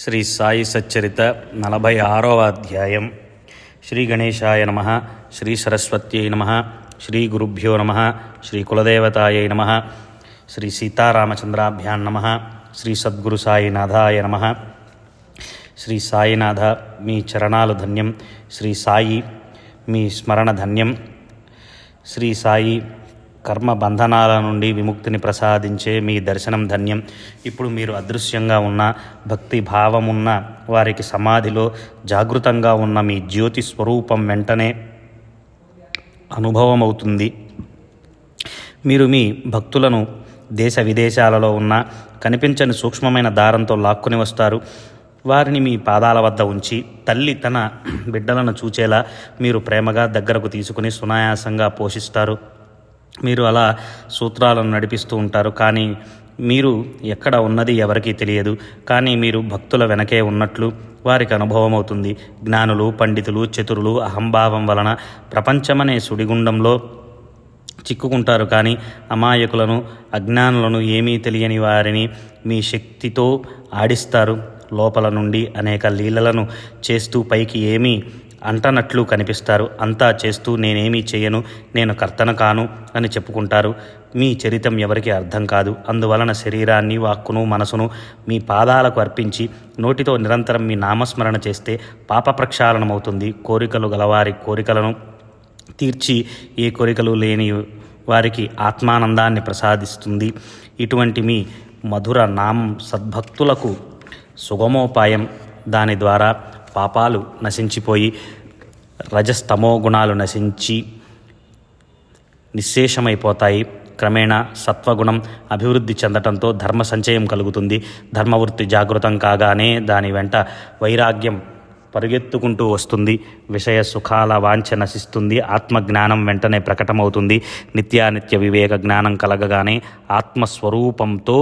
శ్రీ సాయి సచ్చరిత 46వ అధ్యాయం. శ్రీ గణేశాయ నమః. శ్రీ సరస్వత్యై నమః. శ్రీ గురుభ్యో నమః. శ్రీ కులదేవతాయై నమః. శ్రీ సీతారామచంద్రాభ్యాం నమః. శ్రీ సద్గురు సాయినాథాయ నమః. శ్రీ సాయినాథ, మీ చరణాలు ధన్యం. శ్రీ సాయి, మీ స్మరణ ధన్యం. శ్రీ సాయి, కర్మ బంధనాల నుండి విముక్తిని ప్రసాదించే మీ దర్శనం ధన్యం. ఇప్పుడు మీరు అదృశ్యంగా ఉన్న, భక్తి భావమున్న వారికి సమాధిలో జాగృతంగా ఉన్న మీ జ్యోతి స్వరూపం వెంటనే అనుభవం అవుతుంది. మీరు మీ భక్తులను దేశ విదేశాలలో ఉన్న కనిపించని సూక్ష్మమైన దారంతో లాక్కుని వస్తారు. వారిని మీ పాదాల వద్ద ఉంచి తల్లి తన బిడ్డలను చూచేలా మీరు ప్రేమగా దగ్గరకు తీసుకుని సునాయాసంగా పోషిస్తారు. మీరు అలా సూత్రాలను నడిపిస్తూ ఉంటారు. కానీ మీరు ఎక్కడ ఉన్నది ఎవరికీ తెలియదు. కానీ మీరు భక్తుల వెనకే ఉన్నట్లు వారికి అనుభవం అవుతుంది. జ్ఞానులు, పండితులు, చతురులు అహంభావం వలన ప్రపంచమనే సుడిగుండంలో చిక్కుకుంటారు. కానీ అమాయకులను, అజ్ఞానులను, ఏమీ తెలియని వారిని మీ శక్తితో ఆడిస్తారు. లోపల నుండి అనేక లీలలను చేస్తూ పైకి ఏమీ అంటనట్లు కనిపిస్తారు. అంతా చేస్తూ నేనేమీ చేయను, నేను కర్తను కాను అని చెప్పుకుంటారు. మీ చరితం ఎవరికి అర్థం కాదు. అందువలన శరీరాన్ని, వాక్కును, మనసును మీ పాదాలకు అర్పించి నోటితో నిరంతరం మీ నామస్మరణ చేస్తే పాప ప్రక్షాళనమవుతుంది. కోరికలు గలవారి కోరికలను తీర్చి ఏ కోరికలు లేని వారికి ఆత్మానందాన్ని ప్రసాదిస్తుంది. ఇటువంటి మీ మధుర నామం సద్భక్తులకు సుగమోపాయం. దాని ద్వారా పాపాలు నశించిపోయి రజస్తమో గుణాలు నశించి నిశ్శేషమైపోతాయి. క్రమేణా సత్వగుణం అభివృద్ధి చెందటంతో ధర్మ సంచయం కలుగుతుంది. ధర్మవృత్తి జాగృతం కాగానే దాని వెంట వైరాగ్యం పరుగెత్తుకుంటూ వస్తుంది. విషయ సుఖాల వాంఛ నశిస్తుంది. ఆత్మజ్ఞానం వెంటనే ప్రకటమవుతుంది. నిత్యానిత్య వివేక జ్ఞానం కలగగానే ఆత్మస్వరూపంతో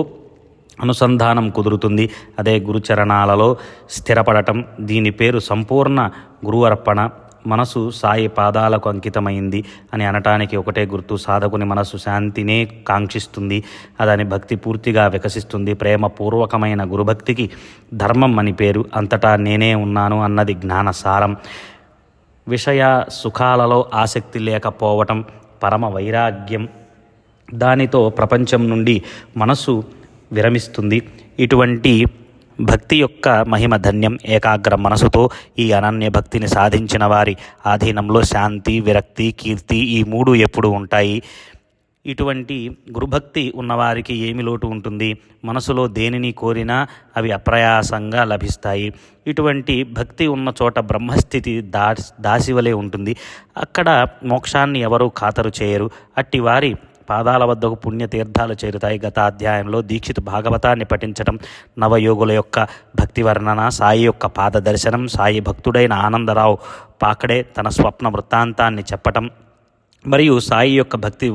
అనుసంధానం కుదురుతుంది. అదే గురుచరణాలలో స్థిరపడటం. దీని పేరు సంపూర్ణ గురువర్పణ. మనసు సాయి పాదాలకు అంకితమైంది అని అనటానికి ఒకటే గుర్తు. సాధకుని మనసు శాంతినే కాంక్షిస్తుంది. అదని భక్తి పూర్తిగా వికసిస్తుంది. ప్రేమపూర్వకమైన గురుభక్తికి ధర్మం అని పేరు. అంతటా నేనే ఉన్నాను అన్నది జ్ఞానసారం. విషయ సుఖాలలో ఆసక్తి లేకపోవటం పరమ వైరాగ్యం. దానితో ప్రపంచం నుండి మనసు విరమిస్తుంది. ఇటువంటి భక్తి యొక్క మహిమ ధన్యం. ఏకాగ్ర మనసుతో ఈ అనన్య భక్తిని సాధించిన వారి ఆధీనంలో శాంతి, విరక్తి, కీర్తి ఈ మూడు ఎప్పుడూ ఉంటాయి. ఇటువంటి గురుభక్తి ఉన్నవారికి ఏమి లోటు ఉంటుంది? మనసులో దేనిని కోరినా అవి అప్రయాసంగా లభిస్తాయి. ఇటువంటి భక్తి ఉన్న చోట బ్రహ్మస్థితి దాసివలే ఉంటుంది. అక్కడ మోక్షాన్ని ఎవరూ ఖాతరు చేయరు. అట్టి వారి పాదాల వద్దకు పుణ్యతీర్థాలు చేరుతాయి. గత అధ్యాయంలో దీక్షిత్ భాగవతాన్ని పఠించడం, నవయోగుల యొక్క భక్తి వర్ణన, సాయి యొక్క పాద దర్శనం, సాయి భక్తుడైన ఆనందరావు పాకడే తన స్వప్న వృత్తాంతాన్ని చెప్పటం మరియు సాయి యొక్క భక్తి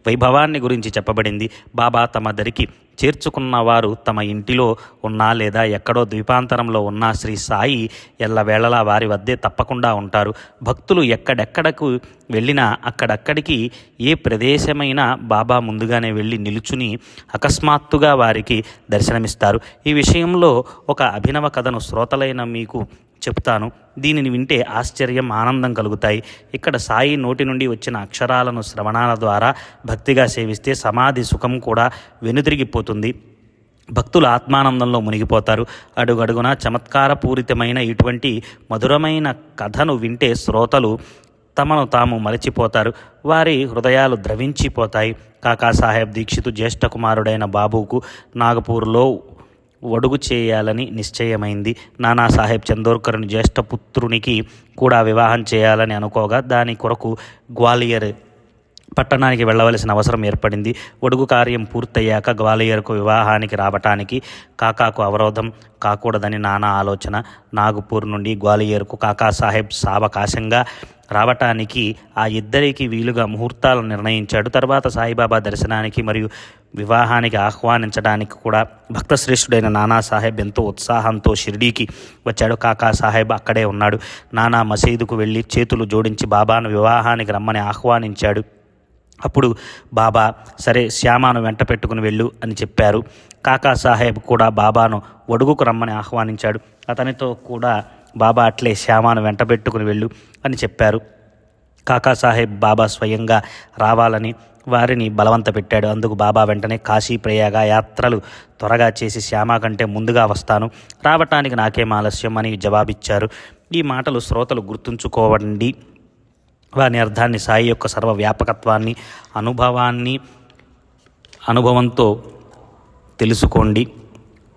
వైభవాన్ని గురించి చెప్పబడింది. బాబా తమ దరికి చేర్చుకున్నవారు తమ ఇంటిలో ఉన్నా లేదా ఎక్కడో ద్వీపాంతరంలో ఉన్నా శ్రీ సాయి ఎల్లవేళలా వారి వద్దే తప్పకుండా ఉంటారు. భక్తులు ఎక్కడెక్కడకు వెళ్ళినా అక్కడక్కడికి ఏ ప్రదేశమైనా బాబా ముందుగానే వెళ్ళి నిలుచుని అకస్మాత్తుగా వారికి దర్శనమిస్తారు. ఈ విషయంలో ఒక అభినవ కథను శ్రోతలైన మీకు చెప్తాను. దీనిని వింటే ఆశ్చర్యం, ఆనందం కలుగుతాయి. ఇక్కడ సాయి నోటి నుండి వచ్చిన అక్షరాలను శ్రవణాల ద్వారా భక్తిగా సేవిస్తే సమాధి సుఖం కూడా వెనుదిరిగిపోతుంది. భక్తులు ఆత్మానందంలో మునిగిపోతారు. అడుగడుగున చమత్కారపూరితమైన ఇటువంటి మధురమైన కథను వింటే శ్రోతలు తమను తాము మరచిపోతారు. వారి హృదయాలు ద్రవించిపోతాయి. కాకాసాహెబ్ దీక్షితు జ్యేష్ఠ కుమారుడైన బాబుకు నాగపూర్లో ఒడుగు చేయాలని నిశ్చయమైంది. నానాసాహెబ్ చందోర్కర్ని జ్యేష్ఠపుత్రునికి కూడా వివాహం చేయాలని అనుకోగా దాని కొరకు గ్వాలియర్ పట్టణానికి వెళ్ళవలసిన అవసరం ఏర్పడింది. ఒడుగు కార్యం పూర్తయ్యాక గ్వాలియర్కు వివాహానికి రావటానికి కాకాకు అవరోధం కాకూడదని నానా ఆలోచన. నాగపూర్ నుండి గ్వాలియర్కు కాకాసాహెబ్ సావకాశంగా రావటానికి ఆ ఇద్దరికి వీలుగా ముహూర్తాలను నిర్ణయించాడు. తర్వాత సాయిబాబా దర్శనానికి మరియు వివాహానికి ఆహ్వానించడానికి కూడా భక్తశ్రేష్ఠుడైన నానాసాహెబ్ ఎంతో ఉత్సాహంతో షిర్డీకి వచ్చాడు. కాకాసాహెబ్ అక్కడే ఉన్నాడు. నానా మసీదుకు వెళ్ళి చేతులు జోడించి బాబాను వివాహానికి రమ్మని ఆహ్వానించాడు. అప్పుడు బాబా సరే శ్యామాను వెంట పెట్టుకుని వెళ్ళు అని చెప్పారు. కాకాసాహెబ్ కూడా బాబాను ఒడుగుకు రమ్మని ఆహ్వానించాడు. అతనితో కూడా బాబా అట్లే శ్యామాను వెంట పెట్టుకుని వెళ్ళు అని చెప్పారు. కాకాసాహెబ్ బాబా స్వయంగా రావాలని వారిని బలవంత పెట్టాడు. అందుకు బాబా వెంటనే కాశీ ప్రయాగ యాత్రలు త్వరగా చేసి శ్యామ కంటే ముందుగా వస్తాను, రావటానికి నాకేం ఆలస్యం అని జవాబిచ్చారు. ఈ మాటలు శ్రోతలు గుర్తుంచుకోవండి. వాని అర్థాన్ని సాయి యొక్క సర్వవ్యాపకత్వాన్ని అనుభవంతో తెలుసుకోండి.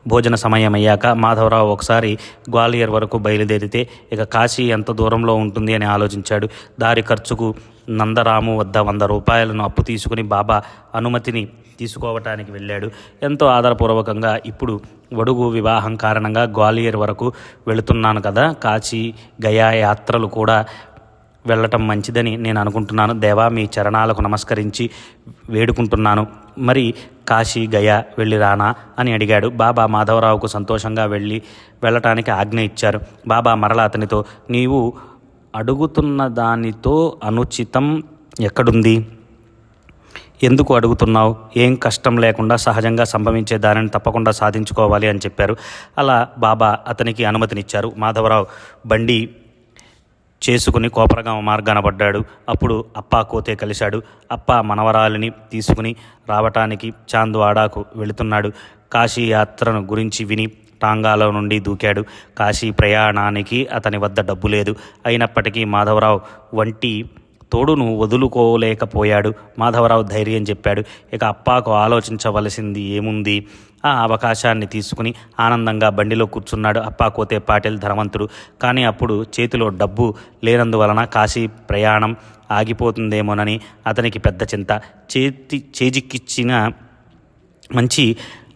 భోజన సమయం అయ్యాక మాధవరావు ఒకసారి గ్వాలియర్ వరకు బయలుదేరితే ఇక కాశీ ఎంత దూరంలో ఉంటుంది అని ఆలోచించాడు. దారి ఖర్చుకు నందరాము వద్ద 100 రూపాయలను అప్పు తీసుకుని బాబా అనుమతిని తీసుకోవటానికి వెళ్ళాడు. ఎంతో ఆదరపూర్వకంగా ఇప్పుడు వడుగు వివాహం కారణంగా గ్వాలియర్ వరకు వెళుతున్నాను కదా, కాశీ గయా యాత్రలు కూడా వెళ్ళటం మంచిదని నేను అనుకుంటున్నాను. దేవా, మీ చరణాలకు నమస్కరించి వేడుకుంటున్నాను. మరి కాశీ గయా వెళ్ళి రానా అని అడిగాడు. బాబా మాధవరావుకు సంతోషంగా వెళ్ళటానికి ఆజ్ఞ ఇచ్చారు. బాబా మరలా అతనితో, నీవు అడుగుతున్న దానితో అనుచితం ఎక్కడుంది? ఎందుకు అడుగుతున్నావు? ఏం కష్టం లేకుండా సహజంగా సంభవించే దానిని తప్పకుండా సాధించుకోవాలి అని చెప్పారు. అలా బాబా అతనికి అనుమతినిచ్చారు. మాధవరావు బండి చేసుకుని కోపరగామ మార్గాన పడ్డాడు. అప్పుడు అప్పా కోతే కలిశాడు. అప్పా మనవరాలిని తీసుకుని రావటానికి చాంద్వాడాకు వెళుతున్నాడు. కాశీ యాత్రను గురించి విని టాంగాలో నుండి దూకాడు. కాశీ ప్రయాణానికి అతని వద్ద డబ్బు లేదు. అయినప్పటికీ మాధవరావు వంటి తోడును వదులుకోలేకపోయాడు. మాధవరావు ధైర్యం చెప్పాడు. ఇక అప్పాకు ఆలోచించవలసింది ఏముంది? ఆ అవకాశాన్ని తీసుకుని ఆనందంగా బండిలో కూర్చున్నాడు. అప్పా కోతే పాటిల్ ధనవంతుడు, కానీ అప్పుడు చేతిలో డబ్బు లేనందువలన కాశీ ప్రయాణం ఆగిపోతుందేమోనని అతనికి పెద్ద చింత. చేజిక్కిచ్చిన మంచి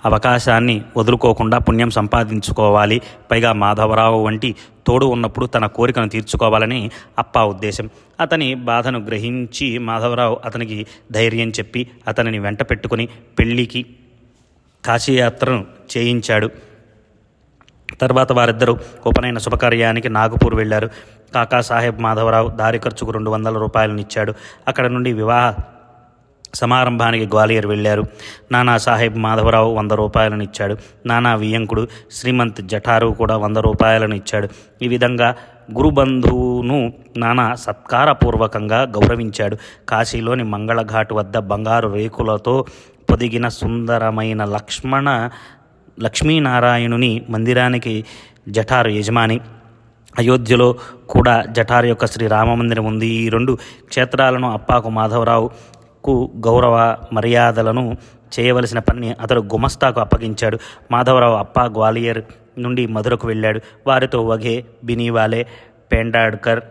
అవకాశాన్ని వదులుకోకుండా పుణ్యం సంపాదించుకోవాలి. పైగా మాధవరావు వంటి తోడు ఉన్నప్పుడు తన కోరికను తీర్చుకోవాలని అప్పా ఉద్దేశం. అతని బాధను గ్రహించి మాధవరావు అతనికి ధైర్యం చెప్పి అతనిని వెంట పెట్టుకుని పెళ్లికి కాశీయాత్రను చేయించాడు. తర్వాత వారిద్దరూ ఉపనయన శుభకార్యానికి నాగపూర్ వెళ్లారు. కాకాసాహెబ్ మాధవరావు దారి ఖర్చుకు 200 రూపాయలను ఇచ్చాడు. అక్కడ నుండి వివాహ సమారంభానికి గ్వాలియర్ వెళ్ళారు. నానాసాహెబ్ మాధవరావు 100 రూపాయలను ఇచ్చాడు. నానా వియ్యంకుడు శ్రీమంత్ జఠారు కూడా 100 రూపాయలను ఇచ్చాడు. ఈ విధంగా గురుబంధువును నానా సత్కారపూర్వకంగా గౌరవించాడు. కాశీలోని మంగళఘాట్ వద్ద బంగారు రేకులతో పొదిగిన సుందరమైన లక్ష్మీనారాయణుని మందిరానికి జఠారు యజమాని. అయోధ్యలో కూడా జఠారు యొక్క శ్రీరామమందిరం ఉంది. ఈ 2 క్షేత్రాలను అప్పాకు మాధవరావుకు గౌరవ మర్యాదలను చేయవలసిన పనిని అతడు గుమస్తాకు అప్పగించాడు. మాధవరావు అప్పా గ్వాలియర్ నుండి మధురకు వెళ్ళాడు. వారితో వఘే, బినీవాలే, పెండాడ్కర్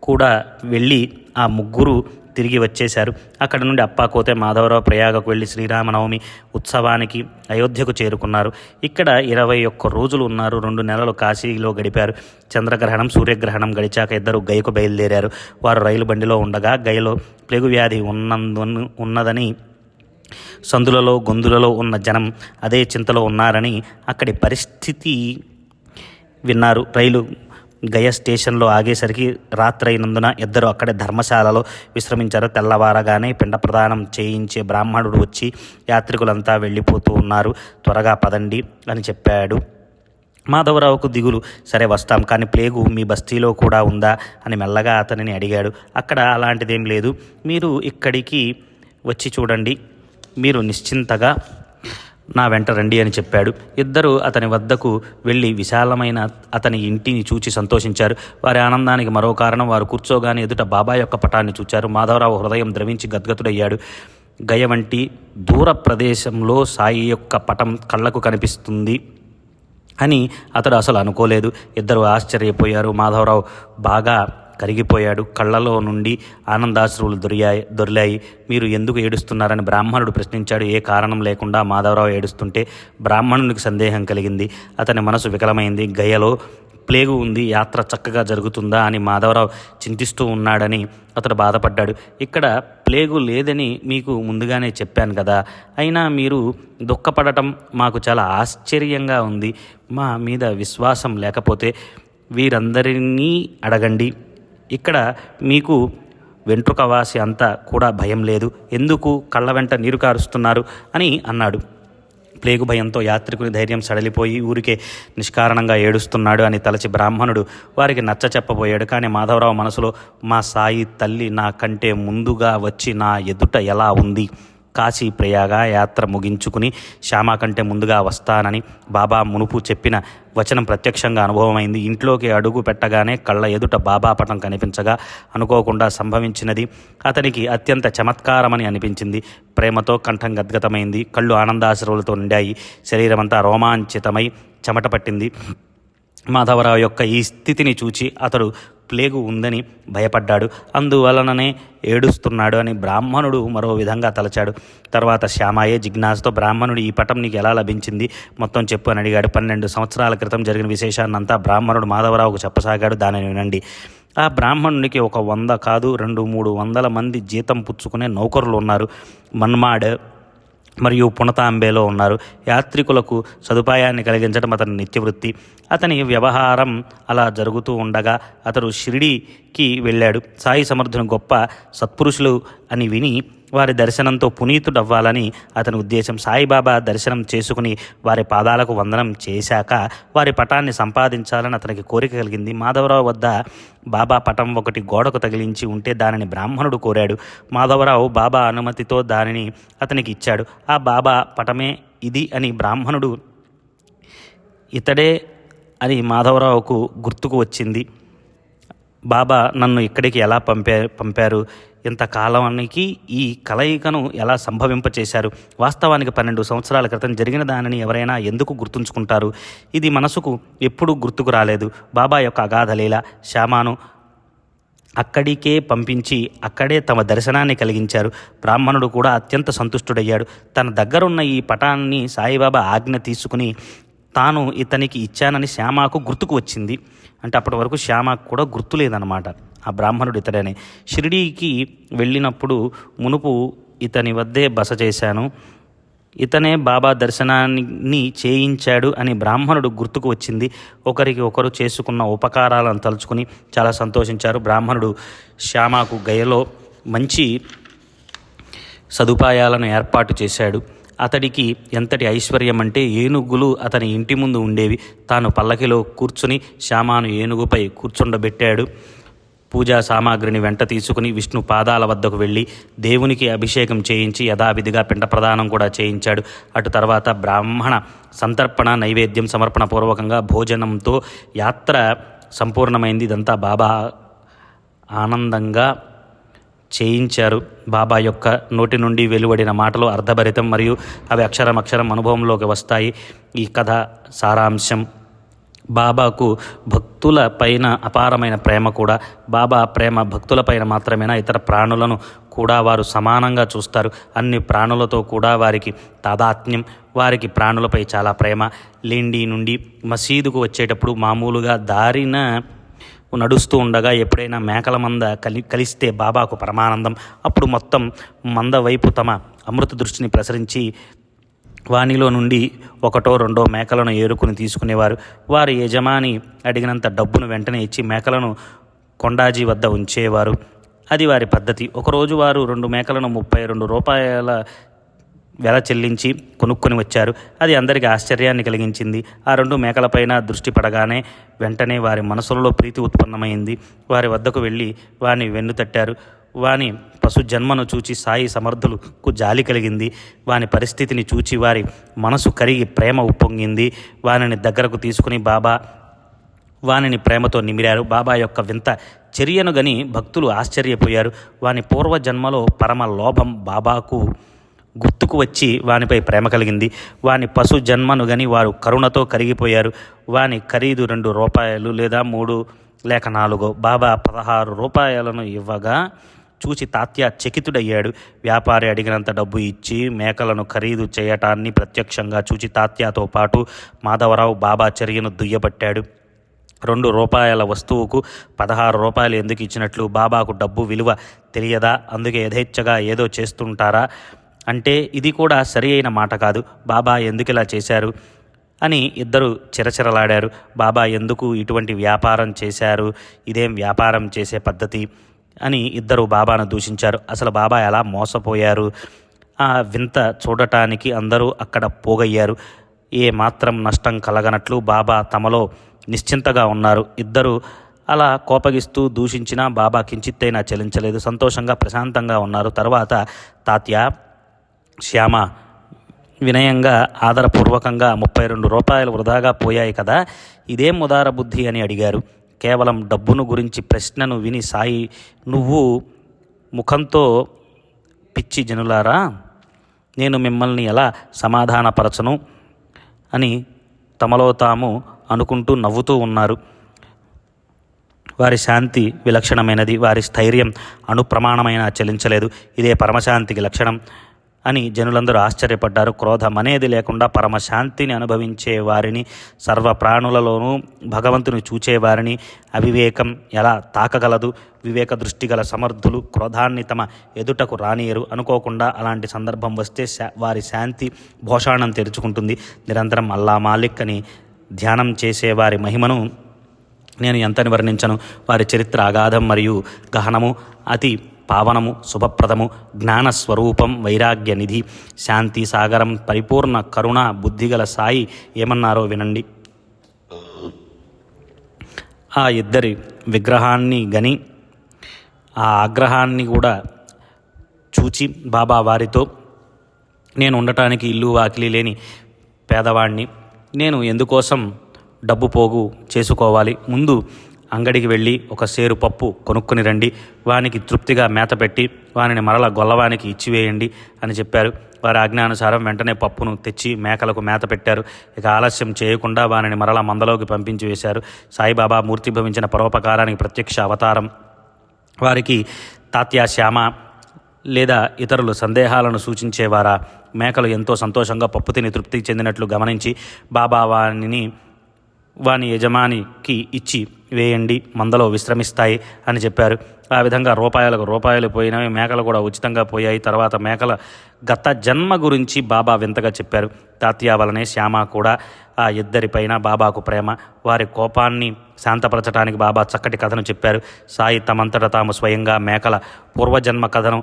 కూడా వెళ్ళి ఆ ముగ్గురు తిరిగి వచ్చేశారు. అక్కడ నుండి అప్పా కోతే మాధవరావు ప్రయాగకు వెళ్ళి శ్రీరామనవమి ఉత్సవానికి అయోధ్యకు చేరుకున్నారు. ఇక్కడ 21 రోజులు ఉన్నారు. 2 నెలలు కాశీలో గడిపారు. చంద్రగ్రహణం, సూర్యగ్రహణం గడిచాక ఇద్దరు గయకు బయలుదేరారు. వారు రైలు బండిలో ఉండగా గయలో ప్లేగు వ్యాధి ఉన్నదని, సందులలో గొంతులలో ఉన్న జనం అదే చింతలో ఉన్నారని అక్కడి పరిస్థితి విన్నారు. రైలు గయ స్టేషన్లో ఆగేసరికి రాత్రైనందున ఇద్దరు అక్కడే ధర్మశాలలో విశ్రమించారు. తెల్లవారగానే పిండ ప్రదానం చేయించే బ్రాహ్మణుడు వచ్చి యాత్రికులంతా వెళ్ళిపోతూ ఉన్నారు, త్వరగా పదండి అని చెప్పాడు. మాధవరావుకు దిగులు. సరే వస్తాం, కానీ ప్లేగు మీ బస్తీలో కూడా ఉందా అని మెల్లగా అతనిని అడిగాడు. అక్కడ అలాంటిదేం లేదు, మీరు ఇక్కడికి వచ్చి చూడండి, మీరు నిశ్చింతగా నా వెంట రండి అని చెప్పాడు. ఇద్దరు అతని వద్దకు వెళ్ళి విశాలమైన అతని ఇంటిని చూచి సంతోషించారు. వారి ఆనందానికి మరో కారణం, వారు కూర్చోగానే ఎదుట బాబా యొక్క పటాన్ని చూచారు. మాధవరావు హృదయం ద్రవించి గద్గతుడయ్యాడు. గయ వంటి దూర ప్రదేశంలో సాయి యొక్క పటం కళ్ళకు కనిపిస్తుంది అని అతడు అసలు అనుకోలేదు. ఇద్దరు ఆశ్చర్యపోయారు. మాధవరావు బాగా కరిగిపోయాడు. కళ్ళలో నుండి ఆనందాశ్రువులు దొరిలాయి. మీరు ఎందుకు ఏడుస్తున్నారని బ్రాహ్మణుడు ప్రశ్నించాడు. ఏ కారణం లేకుండా మాధవరావు ఏడుస్తుంటే బ్రాహ్మణునికి సందేహం కలిగింది. అతని మనసు వికలమైంది. గయలో ప్లేగు ఉంది, యాత్ర చక్కగా జరుగుతుందా అని మాధవరావు చింతిస్తూ ఉన్నాడని అతడు బాధపడ్డాడు. ఇక్కడ ప్లేగు లేదని మీకు ముందుగానే చెప్పాను కదా, అయినా మీరు దుఃఖపడటం మాకు చాలా ఆశ్చర్యంగా ఉంది. మా మీద విశ్వాసం లేకపోతే వీరందరినీ అడగండి. ఇక్కడ మీకు వెంట్రుక వాసి అంతా కూడా భయం లేదు, ఎందుకు కళ్ళ వెంట నీరు కారుస్తున్నారు అని అన్నాడు. ప్లేగు భయంతో యాత్రికుని ధైర్యం సడలిపోయి ఊరికే నిష్కారణంగా ఏడుస్తున్నాడు అని తలచి బ్రాహ్మణుడు వారికి నచ్చ చెప్పబోయాడు. కానీ మాధవరావు మనసులో, మా సాయి తల్లి నా కంటే ముందుగా వచ్చి నా ఎదుట ఎలా ఉంది? కాశీ ప్రయాగ యాత్ర ముగించుకుని శ్యామ కంటే ముందుగా వస్తానని బాబా మునుపు చెప్పిన వచనం ప్రత్యక్షంగా అనుభవమైంది. ఇంట్లోకి అడుగు పెట్టగానే కళ్ళ ఎదుట బాబా పటం కనిపించగా అనుకోకుండా సంభవించినది అతనికి అత్యంత చమత్కారమని అనిపించింది. ప్రేమతో కంఠం గద్గతమైంది, కళ్ళు ఆనందాశ్రువులతో నిండాయి, శరీరమంతా రోమాంచితమై చెమట పట్టింది. మాధవరావు యొక్క ఈ స్థితిని చూచి అతడు ప్లేగు ఉందని భయపడ్డాడు, అందువలననే ఏడుస్తున్నాడు అని బ్రాహ్మణుడు మరో విధంగా తలచాడు. తర్వాత శ్యామాయే జిజ్ఞాసతో, బ్రాహ్మణుడు ఈ పటం నీకు ఎలా లభించింది? మొత్తం చెప్పు అని అడిగాడు. 12 సంవత్సరాల క్రితం జరిగిన విశేషాన్నంతా బ్రాహ్మణుడు మాధవరావుకు చెప్పసాగాడు. దానిని వినండి. ఆ బ్రాహ్మణునికి 100 కాదు 200-300 మంది జీతం పుచ్చుకునే నౌకరులు ఉన్నారు. మన్మాడ్ మరియు పునతాంబేలో ఉన్నారు. యాత్రికులకు సదుపాయాన్ని కలిగించడం అతని నిత్యవృత్తి. అతని వ్యవహారం అలా జరుగుతూ ఉండగా అతడు షిరిడీకి వెళ్ళాడు. సాయి సమర్థుని గొప్ప సత్పురుషులు అని విని వారి దర్శనంతో పునీతుడవ్వాలని అతని ఉద్దేశం. సాయిబాబా దర్శనం చేసుకుని వారి పాదాలకు వందనం చేశాక వారి పటాన్ని సంపాదించాలని అతనికి కోరిక కలిగింది. మాధవరావు వద్ద బాబా పటం ఒకటి గోడకు తగిలించి ఉంటే దానిని బ్రాహ్మణుడు కోరాడు. మాధవరావు బాబా అనుమతితో దానిని అతనికి ఇచ్చాడు. ఆ బాబా పటమే ఇది అని బ్రాహ్మణుడు ఇతడే అని మాధవరావుకు గుర్తుకు వచ్చింది. బాబా నన్ను ఇక్కడికి ఎలా పంపారు? ఇంతకాలానికి ఈ కలయికను ఎలా సంభవింపచేశారు? వాస్తవానికి 12 సంవత్సరాల క్రితం జరిగిన దానిని ఎవరైనా ఎందుకు గుర్తుంచుకుంటారు? ఇది మనసుకు ఎప్పుడూ గుర్తుకు రాలేదు. బాబా యొక్క అగాధ లీల. శ్యామాను అక్కడికే పంపించి అక్కడే తమ దర్శనాన్ని కలిగించారు. బ్రాహ్మణుడు కూడా అత్యంత సంతుష్టుడయ్యాడు. తన దగ్గరున్న ఈ పటాన్ని సాయిబాబా ఆజ్ఞ తీసుకుని తాను ఇతనికి ఇచ్చానని శ్యామకు గుర్తుకు వచ్చింది. అంటే అప్పటి వరకు శ్యామకు కూడా గుర్తు లేదన్నమాట. ఆ బ్రాహ్మణుడు ఇతడని. షిరిడీకి వెళ్ళినప్పుడు మునుపు ఇతని వద్దే బస చేశాను, ఇతనే బాబా దర్శనాన్ని చేయించాడు అని బ్రాహ్మణుడు గుర్తుకు వచ్చింది. ఒకరికి ఒకరు చేసుకున్న ఉపకారాలను తలుచుకుని చాలా సంతోషించారు. బ్రాహ్మణుడు శ్యామకు గయలో మంచి సదుపాయాలను ఏర్పాటు చేశాడు. అతడికి ఎంతటి ఐశ్వర్యం అంటే ఏనుగులు అతని ఇంటి ముందు ఉండేవి. తాను పల్లకిలో కూర్చుని శ్యామాను ఏనుగుపై కూర్చుండబెట్టాడు. పూజా సామాగ్రిని వెంట తీసుకుని విష్ణు పాదాల వద్దకు వెళ్ళి దేవునికి అభిషేకం చేయించి యథావిధిగా పిండ ప్రదానం కూడా చేయించాడు. అటు తర్వాత బ్రాహ్మణ సంతర్పణ నైవేద్యం సమర్పణ పూర్వకంగా భోజనంతో యాత్ర సంపూర్ణమైంది. ఇదంతా బాబా ఆనందంగా చేయించారు. బాబా యొక్క నోటి నుండి వెలువడిన మాటలు అర్థభరితం మరియు అవి అక్షరం అనుభవంలోకి వస్తాయి. ఈ కథ సారాంశం: బాబాకు భక్తుల పైన అపారమైన ప్రేమ కూడా. బాబా ప్రేమ భక్తుల పైన మాత్రమేనా? ఇతర ప్రాణులను కూడా వారు సమానంగా చూస్తారు. అన్ని ప్రాణులతో కూడా వారికి తాదాత్మ్యం. వారికి ప్రాణులపై చాలా ప్రేమ. లిండి నుండి మసీదుకు వచ్చేటప్పుడు మామూలుగా దారిన నడుస్తూ ఉండగా ఎప్పుడైనా మేకల మంద కలిస్తే బాబాకు పరమానందం. అప్పుడు మొత్తం మంద వైపు తమ అమృత దృష్టిని ప్రసరించి వానిలో నుండి 1-2 మేకలను ఏరుకుని తీసుకునేవారు. వారి యజమాని అడిగినంత డబ్బును వెంటనే ఇచ్చి మేకలను కొండాజీ వద్ద ఉంచేవారు. అది వారి పద్ధతి. ఒకరోజు వారు 2 మేకలను 32 రూపాయల వెల చెల్లించి కొనుక్కొని వచ్చారు. అది అందరికీ ఆశ్చర్యాన్ని కలిగించింది. ఆ 2 మేకలపైన దృష్టి పడగానే వెంటనే వారి మనసులలో ప్రీతి ఉత్పన్నమైంది. వారి వద్దకు వెళ్ళి వాని వెన్ను తట్టారు. వాని పశు జన్మను చూచి సాయి సమర్థులకు జాలి కలిగింది. వాని పరిస్థితిని చూచి వారి మనసు కరిగి ప్రేమ ఉప్పొంగింది. వానిని దగ్గరకు తీసుకుని వానిని ప్రేమతో నిమిరారు. బాబా యొక్క వింత చర్యను గని భక్తులు ఆశ్చర్యపోయారు. వాని పూర్వజన్మలో పరమ లోభం బాబాకు గుర్తుకు వచ్చి వానిపై ప్రేమ కలిగింది. వాని పశు జన్మను గని వారు కరుణతో కరిగిపోయారు. వాని ఖరీదు 2 రూపాయలు లేదా 3 లేక 4. బాబా 16 రూపాయలను ఇవ్వగా చూచి తాత్య చకితుడయ్యాడు. వ్యాపారి అడిగినంత డబ్బు ఇచ్చి మేకలను ఖరీదు చేయటాన్ని ప్రత్యక్షంగా చూచి తాత్యతో పాటు మాధవరావు బాబా చర్యను దుయ్యబట్టాడు. 2 రూపాయల వస్తువుకు 16 రూపాయలు ఎందుకు ఇచ్చినట్లు? బాబాకు డబ్బు విలువ తెలియదా? అందుకే యథేచ్ఛగా ఏదో చేస్తుంటారా? అంటే ఇది కూడా సరి అయిన మాట కాదు. బాబా ఎందుకు ఇలా చేశారు అని ఇద్దరు చిరచిరలాడారు. బాబా ఎందుకు ఇటువంటి వ్యాపారం చేశారు? ఇదేం వ్యాపారం చేసే పద్ధతి అని ఇద్దరు బాబాను దూషించారు. అసలు బాబా ఎలా మోసపోయారు? ఆ వింత చూడటానికి అందరూ అక్కడ పోగయ్యారు. ఏ మాత్రం నష్టం కలగనట్లు బాబా తమలో నిశ్చింతగా ఉన్నారు. ఇద్దరు అలా కోపగిస్తూ దూషించినా బాబా కించిత్తైనా చలించలేదు. సంతోషంగా ప్రశాంతంగా ఉన్నారు. తర్వాత తాత్య, శ్యామ వినయంగా ఆదరపూర్వకంగా 32 రూపాయలు వృధాగా పోయాయి కదా, ఇదేం ఉదార బుద్ధి అని అడిగారు. కేవలం డబ్బును గురించి ప్రశ్నను విని సాయి, నువ్వు ముఖంతో పిచ్చి జనులారా, నేను మిమ్మల్ని ఎలా సమాధానపరచను అని తమలో తాము అనుకుంటూ నవ్వుతూ ఉన్నారు. వారి శాంతి విలక్షణమైనది. వారి స్థైర్యం అణుప్రమాణమైన చలించలేదు. ఇదే పరమశాంతికి లక్షణం అని జనులందరూ ఆశ్చర్యపడ్డారు. క్రోధం అనేది లేకుండా పరమశాంతిని అనుభవించే వారిని, సర్వ ప్రాణులలోనూ భగవంతుని చూచేవారిని అవివేకం ఎలా తాకగలదు? వివేక దృష్టి గల సమర్థులు క్రోధాన్ని తమ ఎదుటకు రానియరు. అనుకోకుండా అలాంటి సందర్భం వస్తే వారి శాంతి భోషాణం తెరుచుకుంటుంది. నిరంతరం అల్లా మాలిక్ అని ధ్యానం చేసే వారి మహిమను నేను ఎంతని వర్ణించను. వారి చరిత్ర అగాధం మరియు గహనము, అతి పావనము, శుభప్రదము, జ్ఞానస్వరూపం, వైరాగ్య నిధి, శాంతి సాగరం, పరిపూర్ణ కరుణ బుద్ధిగల సాయి ఏమన్నారో వినండి. ఆ ఇద్దరి విగ్రహాన్ని గని ఆ ఆగ్రహాన్ని కూడా చూచి బాబా వారితో, నేను ఉండటానికి ఇల్లు వాకిలి లేని పేదవాణ్ణి, నేను ఎందుకోసం డబ్బు పోగు చేసుకోవాలి? ముందు అంగడికి వెళ్ళి ఒక సేరు పప్పు కొనుక్కొని రండి, వానికి తృప్తిగా మేత పెట్టి వానిని మరల గొల్లవానికి ఇచ్చివేయండి అని చెప్పారు. వారి ఆజ్ఞానుసారం వెంటనే పప్పును తెచ్చి మేకలకు మేత పెట్టారు. ఇక ఆలస్యం చేయకుండా వానిని మరల మందలోకి పంపించి వేశారు. సాయిబాబా మూర్తిభవించిన పరోపకారానికి ప్రత్యక్ష అవతారం. వారికి తాత్య, శ్యామ లేదా ఇతరులు సందేహాలను సూచించేవారా? మేకలు ఎంతో సంతోషంగా పప్పు తిని తృప్తి చెందినట్లు గమనించి బాబా వాని యజమానికి ఇచ్చి వేయండి, మందలో విశ్రమిస్తాయి అని చెప్పారు. ఆ విధంగా రూపాయలు పోయినవి, మేకలు కూడా ఉచితంగా పోయాయి. తర్వాత మేకల గత జన్మ గురించి బాబా వింతగా చెప్పారు. తాత్య వలనే శ్యామ కూడా ఆ ఇద్దరిపైన బాబాకు ప్రేమ. వారి కోపాన్ని శాంతపరచడానికి బాబా చక్కటి కథను చెప్పారు. సాయి తమంతట తాము స్వయంగా మేకల పూర్వజన్మ కథను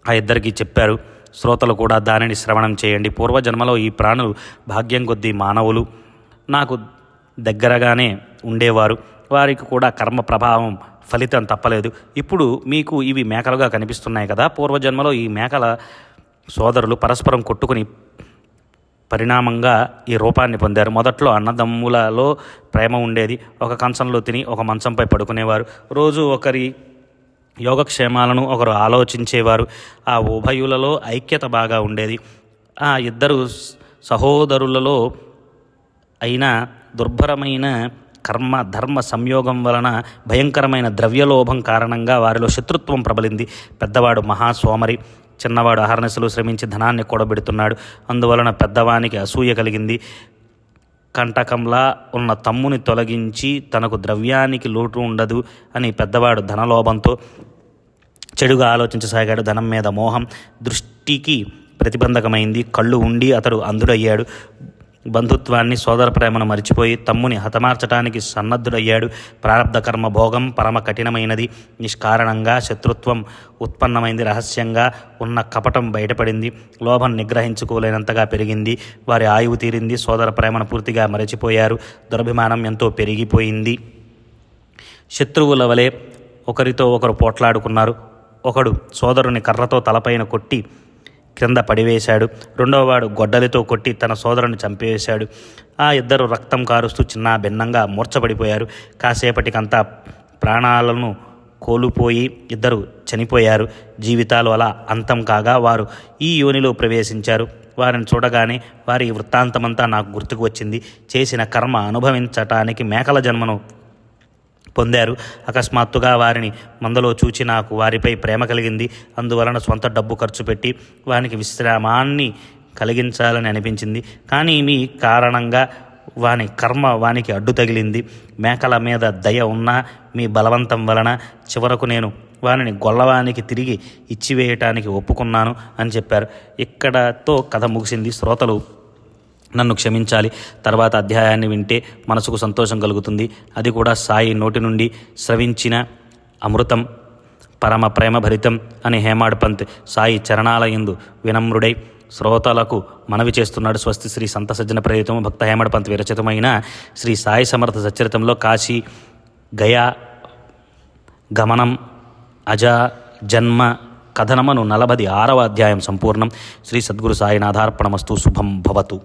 ఆ ఇద్దరికి చెప్పారు. శ్రోతలు కూడా దానిని శ్రవణం చేయండి. పూర్వజన్మలో ఈ ప్రాణులు భాగ్యం కొద్దీ మానవులు నాకు దగ్గరగానే ఉండేవారు. వారికి కూడా కర్మ ప్రభావం ఫలితం తప్పలేదు. ఇప్పుడు మీకు ఇవి మేకలుగా కనిపిస్తున్నాయి కదా, పూర్వజన్మలో ఈ మేకల సోదరులు పరస్పరం కొట్టుకుని పరిణామంగా ఈ రూపాన్ని పొందారు. మొదట్లో అన్నదమ్ములలో ప్రేమ ఉండేది. ఒక కంచంలో తిని ఒక మంచంపై పడుకునేవారు. రోజు ఒకరి యోగక్షేమాలను ఒకరు ఆలోచించేవారు. ఆ ఉభయులలో ఐక్యత బాగా ఉండేది. ఆ ఇద్దరు సహోదరులలో అయినా దుర్భరమైన కర్మ ధర్మ సంయోగం వలన భయంకరమైన ద్రవ్యలోభం కారణంగా వారిలో శత్రుత్వం ప్రబలింది. పెద్దవాడు మహాసోమరి, చిన్నవాడు అహర్నిశలు శ్రమించి ధనాన్ని కూడబెడుతున్నాడు. అందువలన పెద్దవానికి అసూయ కలిగింది. కంటకంలా ఉన్న తమ్ముని తొలగించి తనకు ద్రవ్యానికి లోటు ఉండదు అని పెద్దవాడు ధనలోభంతో చెడుగా ఆలోచించసాగాడు. ధనం మీద మోహం దృష్టికి ప్రతిబంధకమైంది. కళ్ళు ఉండి అతడు అంధుడయ్యాడు. బంధుత్వాన్ని, సోదర ప్రేమను మరిచిపోయి తమ్ముని హతమార్చడానికి సన్నద్ధుడయ్యాడు. ప్రారబ్ధ కర్మ భోగం పరమ కఠినమైనది. నిష్కారణంగా శత్రుత్వం ఉత్పన్నమైంది. రహస్యంగా ఉన్న కపటం బయటపడింది. లోభం నిగ్రహించుకోలేనంతగా పెరిగింది. వారి ఆయువు తీరింది. సోదర ప్రేమను పూర్తిగా మరచిపోయారు. దురభిమానం ఎంతో పెరిగిపోయింది. శత్రువుల వలె ఒకరితో ఒకరు పోట్లాడుకున్నారు. ఒకడు సోదరుని కర్రతో తలపైన కొట్టి క్రింద పడివేశాడు. రెండవవాడు గొడ్డలితో కొట్టి తన సోదరుని చంపివేశాడు. ఆ ఇద్దరు రక్తం కారుస్తూ చిన్న భిన్నంగా మూర్ఛపడిపోయారు. కాసేపటికంతా ప్రాణాలను కోల్పోయి ఇద్దరు చనిపోయారు. జీవితాలు అలా అంతం కాగా వారు ఈ యోనిలో ప్రవేశించారు. వారిని చూడగానే వారి వృత్తాంతమంతా నాకు గుర్తుకు వచ్చింది. చేసిన కర్మ అనుభవించటానికి మేకల జన్మను పొందారు. అకస్మాత్తుగా వారిని మందలో చూచి నాకు వారిపై ప్రేమ కలిగింది. అందువలన సొంత డబ్బు ఖర్చు పెట్టి వానికి విశ్రామాన్ని కలిగించాలని అనిపించింది. కానీ మీ కారణంగా వాని కర్మ వానికి అడ్డు తగిలింది. మేకల మీద దయ ఉన్నా మీ బలవంతం వలన చివరకు నేను వానిని గొల్లవానికి తిరిగి ఇచ్చివేయటానికి ఒప్పుకున్నాను అని చెప్పారు. ఇక్కడతో కథ ముగిసింది. శ్రోతలు నన్ను క్షమించాలి. తర్వాత అధ్యాయాన్ని వింటే మనసుకు సంతోషం కలుగుతుంది. అది కూడా సాయి నోటి నుండి స్రవించిన అమృతం. పరమ ప్రేమ భరితం అని హేమాడ్ పంత్ సాయి చరణాలయందు వినమ్రుడై శ్రోతలకు మనవి చేస్తున్నాడు. స్వస్తి శ్రీ సంత సజ్జన ప్రేరితం భక్త హేమాడ్ పంత్ విరచితమైన శ్రీ సాయి సమర్థ సచ్చరితంలో కాశీ గయా గమనం అజ జన్మ కథనమను 46వ అధ్యాయం సంపూర్ణం. శ్రీ సద్గురు సాయినాథార్పణమస్తు. శుభం భవతు.